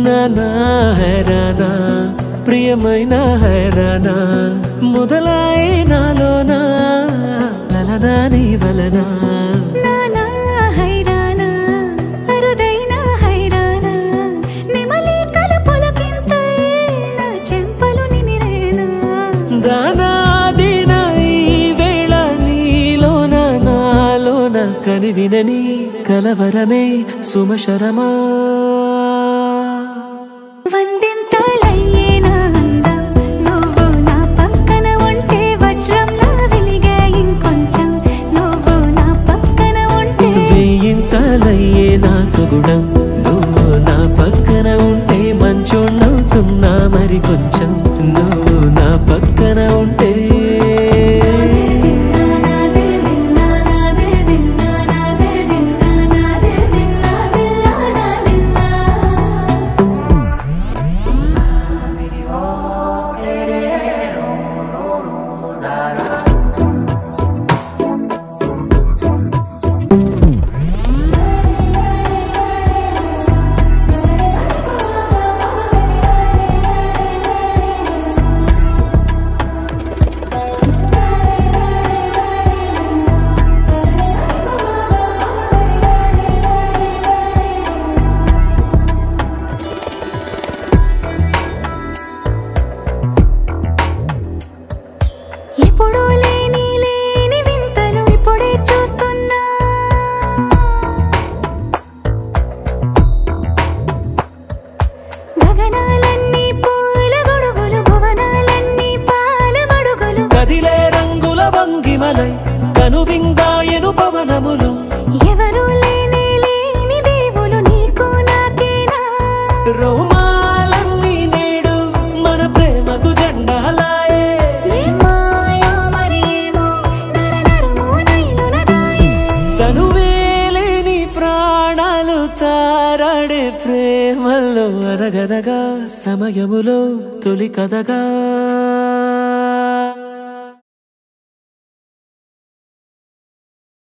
నానా హైరానా ప్రియమైన హైరానా మొదలై నాలోనా లలనా నీ వలనా నానా హైరానా అరుదైన హైరానా నిమలి కలపులకింతై నా చెంపలు నిమిరేనా దానాదిన ఈ వేళ నీలోన నాలోన కనివినని కలవరమే సుమశరమా సుగుణం నువ్వు నా పక్కన ఉంటే మంచోణ్ణవుతున్నా మరి కొంచెం నువ్వు నా పక్కన ఉంటే కనువిందాయను పవనములు ఎవరు లేని లేని దేవులు నీకు నాకేనా రోమాలన్నీ నేడు మన ప్రేమకు జెండాలాయే మాయో మరేమో నరనరమో నైలునదాయే తనువేలేని ప్రాణాలు తారాడే ప్రేమల్లో అనగనగా సమయములో తొలి కథగా